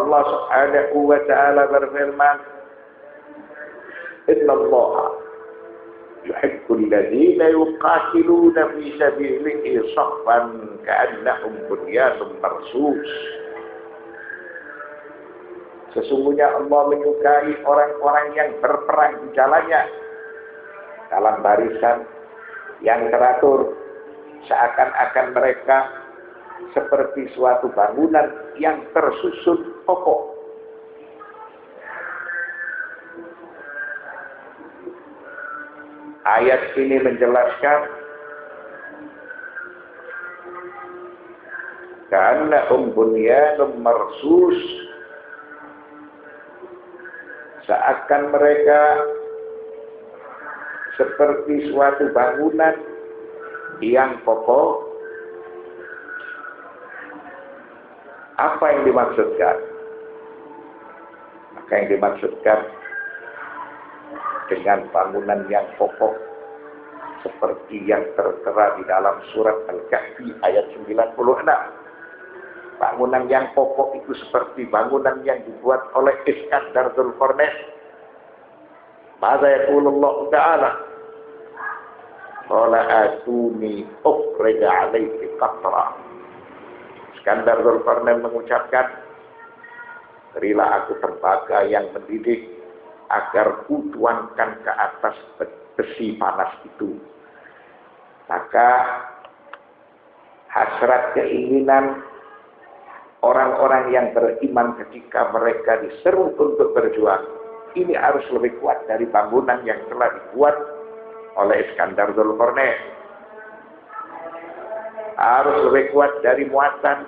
Allah Subhanahu wa ta'ala berfirman, innallaha yuhibbul ladzina yuqatiluna fi sabilihi shaffan ka'annahum bunyanun marsus. Sesungguhnya Allah menyukai orang-orang yang berperang di jalannya dalam barisan yang teratur, seakan-akan mereka seperti suatu bangunan yang tersusun kokoh. Ayat ini menjelaskan ka'annahum bunyanun marsus, seakan mereka seperti suatu bangunan yang kokoh. Apa yang dimaksudkan? Maka yang dimaksudkan dengan bangunan yang kokoh seperti yang tertera di dalam surat Al-Kahfi ayat 96. Bangunan yang kokoh itu seperti bangunan yang dibuat oleh Iskandar Dzulqarnain. Maka yaqulullah Ta'ala, qala atuni ukhrij 'alaiki qatra. Iskandar Dzulqarnain mengucapkan, berilah aku tembaga yang mendidih agar kutuangkan ke atas besi panas itu. Maka hasrat keinginan orang-orang yang beriman ketika mereka diseru untuk berjuang, ini harus lebih kuat dari bangunan yang telah dibuat oleh Iskandar Dzulqarnain. Harus lebih kuat dari muatan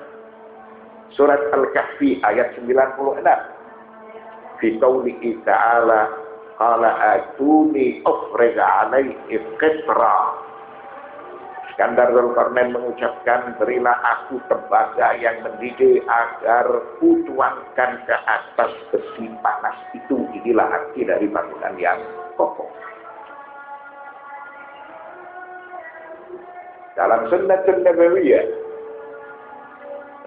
surat Al-Kahfi ayat 96. Fi qaulihi ta'ala, qala atuni ukhrij 'alaiki qitra. Iskandar Dzulqarnain mengucapkan, berilah aku tembaga yang mendidih agar kutuangkan ke atas besi panas itu. Inilah arti dari bangunan yang kokoh. Dalam Sunnatul Nabawiyah,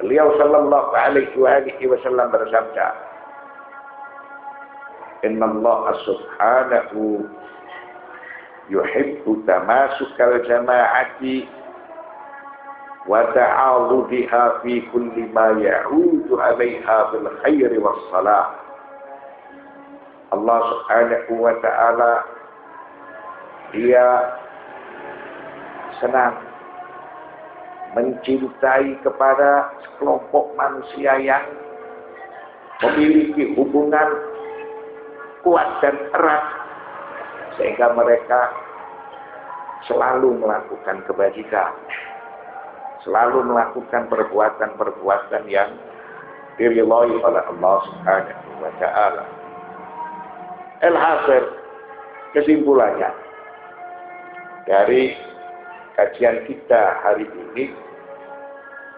beliau sallallahu alaihi wasallam bersabda, inna Allah subhanahu yuhibbu tamasukal jama'ati wa ta'aludiha fi kulli ma ya'udu 'alaiha bil khairi was salah. Allah subhanahu wa ta'ala, dia senang mencintai kepada sekelompok manusia yang memiliki hubungan kuat dan erat, sehingga mereka selalu melakukan kebajikan, selalu melakukan perbuatan-perbuatan yang diridhai oleh Allah Subhanahu wa ta'ala. Al-hasil, kesimpulannya dari kajian kita hari ini,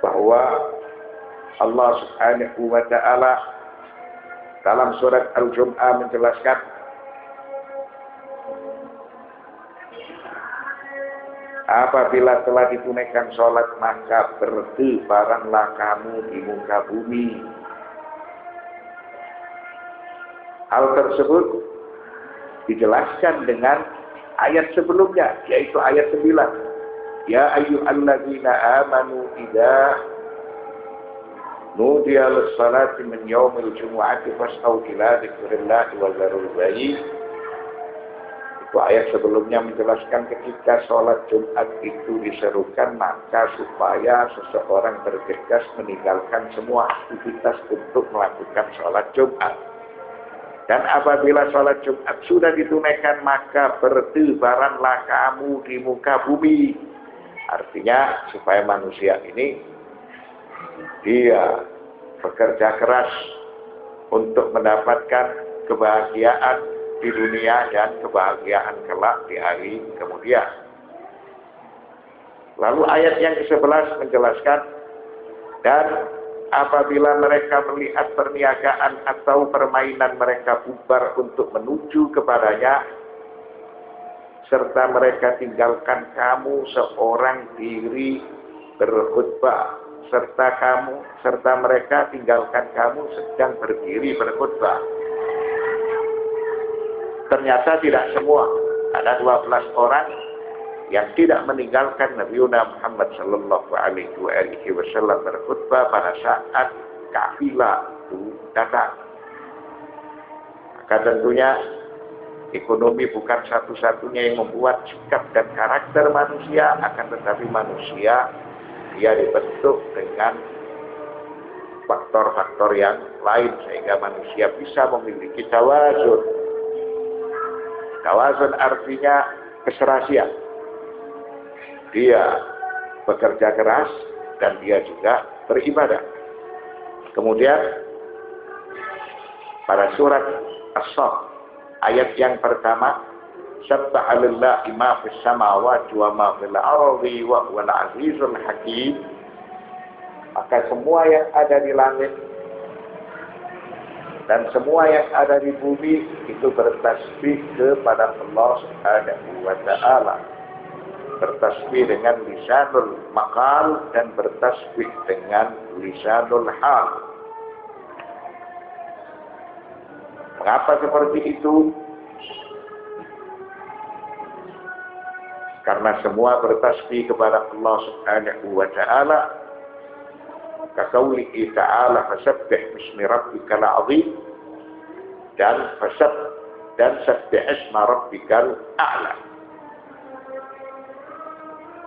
bahwa Allah Subhanahu wa ta'ala dalam surat Al-Jum'ah menjelaskan, apabila telah ditunaikan sholat maka bertebaranlah kamu di muka bumi. Hal tersebut dijelaskan dengan ayat sebelumnya, yaitu ayat 9. Ya ayyuhalladzina amanu idza nudiya lis-salati min yaumil jumu'ati fas'au ila dzikrillahi wa dzarul bai'i. Itu ayat sebelumnya menjelaskan ketika sholat Jumat itu diserukan, maka supaya seseorang bergegas meninggalkan semua aktivitas untuk melakukan sholat Jumat. Dan apabila sholat Jumat sudah ditunaikan, maka bertebaranlah kamu di muka bumi. Artinya supaya manusia ini dia bekerja keras untuk mendapatkan kebahagiaan di dunia dan kebahagiaan kelak di hari kemudian. Lalu ayat yang ke-11 menjelaskan, dan apabila mereka melihat perniagaan atau permainan mereka bubar untuk menuju kepadanya, serta mereka tinggalkan kamu seorang diri berkhutbah serta mereka tinggalkan kamu sedang berdiri berkhutbah. Ternyata tidak semua. Ada 12 orang yang tidak meninggalkan Nabi Muhammad sallallahu alaihi wasallam berkhutbah pada saat kafilah itu datang. Maka tentunya ekonomi bukan satu-satunya yang membuat sikap dan karakter manusia, akan tetapi manusia dia dibentuk dengan faktor-faktor yang lain sehingga manusia bisa memiliki tawazun. Tawazun artinya keserasian. Dia bekerja keras dan dia juga beribadah. Kemudian pada surat As-Saff ayat yang pertama, sabbaha lillahi ma fis samawati wa ma fil ardi wa huwal azizul hakim. Maka semua yang ada di langit dan semua yang ada di bumi itu bertasbih kepada Allah Subhanahu wa taala. Bertasbih dengan lisanul maqal dan bertasbih dengan lisanul hal. Mengapa seperti itu? Karena semua bertasbih kepada Allah Subhanahu wa taala. Kaqaulihi ta'ala fasabbih bismi rabbikal azim dan sabbih isma rabbikal a'la.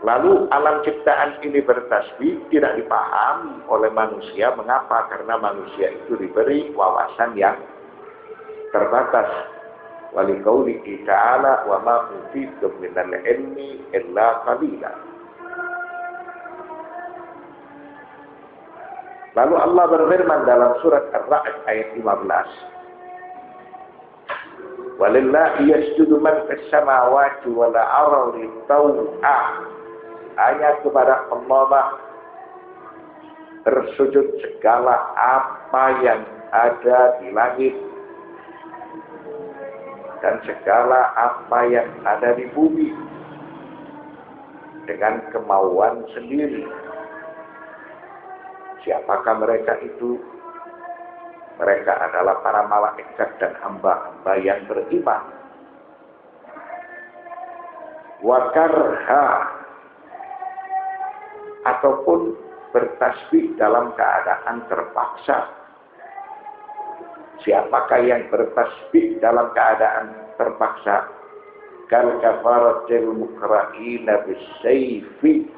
Lalu alam ciptaan ini bertasbih tidak dipahami oleh manusia. Mengapa? Karena manusia itu diberi wawasan yang terbatas. Waliqaulihi ta'ala wa ma utitum minal ilmi illa qalila. Lalu Allah berfirman dalam surat Ar-Ra'd ayat 15. Walillahi yasjudu man fis samawati wal ardi taw'a. Hanya kepada Allah lah bersujud segala apa yang ada di langit dan segala apa yang ada di bumi dengan kemauan sendiri. Siapakah mereka itu? Mereka adalah para malaikat dan hamba-hamba yang beriman. Wa karha, ataupun bertasbih dalam keadaan terpaksa. Siapakah yang bertasbih dalam keadaan terpaksa? Kal kafaratil mukra'ina bisayfi,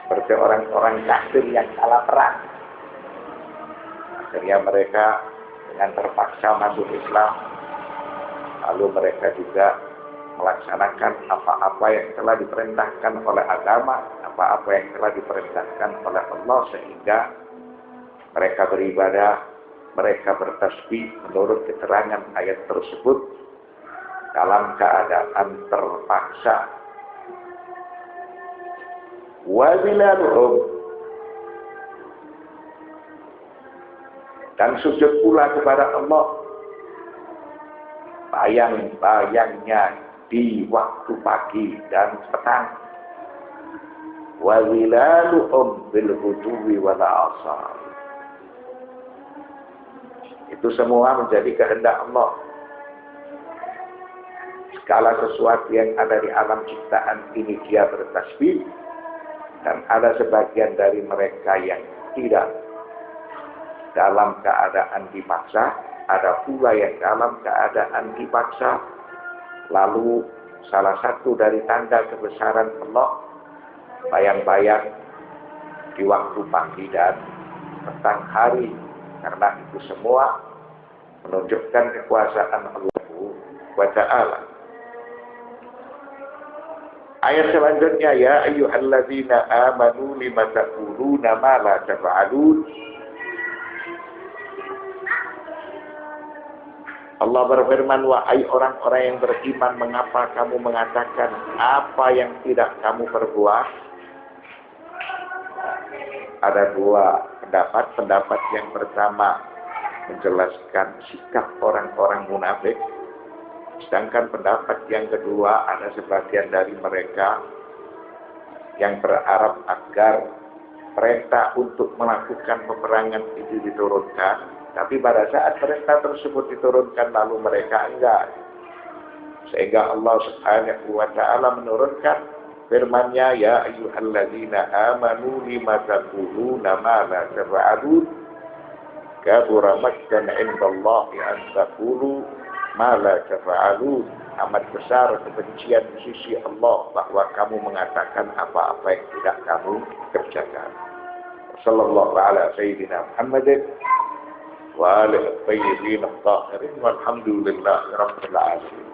seperti orang-orang kafir yang kalah perang. Akhirnya mereka dengan terpaksa masuk Islam. Lalu mereka juga melaksanakan apa-apa yang telah diperintahkan oleh agama, apa-apa yang telah diperintahkan oleh Allah, sehingga mereka beribadah, mereka bertasbih menurut keterangan ayat tersebut dalam keadaan terpaksa. Wazilaluhum, dan sujud pula kepada Allah bayang-bayangnya di waktu pagi dan petang. Wazilaluhum bil huduwi wal asar. Itu semua menjadi kehendak Allah. Segala sesuatu yang ada di alam ciptaan ini dia bertasbih. Dan ada sebagian dari mereka yang tidak dalam keadaan dipaksa, ada pula yang dalam keadaan dipaksa. Lalu salah satu dari tanda kebesaran Allah, bayang-bayang di waktu pagi dan petang hari. Karena itu semua menunjukkan kekuasaan Allah wa ta'ala. Ayat selanjutnya, ya ayyuhalladzina amanu lima taquluna ma la taf'alun. Allah berfirman, wahai orang-orang yang beriman, mengapa kamu mengatakan apa yang tidak kamu perbuat? Ada dua pendapat. Pendapat yang pertama menjelaskan sikap orang-orang munafik. Sedangkan pendapat yang kedua, ada sebagian dari mereka yang berharap agar perintah untuk melakukan peperangan itu diturunkan, tapi pada saat perintah tersebut diturunkan lalu mereka enggak. Sehingga Allah Subhanahu wa taala menurunkan firman-Nya, ya ayyuhalladzina amanu lima taquluna ma la taf'alun kabura maqtan 'indallahi an taqulu ma la taf'alun. Amat besar kebencian di sisi Allah bahwa kamu mengatakan apa-apa yang tidak kamu kerjakan. Sallallahu ala sayyidina Muhammadin wa alihi thayyibin at-tahirin walhamdulillahi rabbil alamin.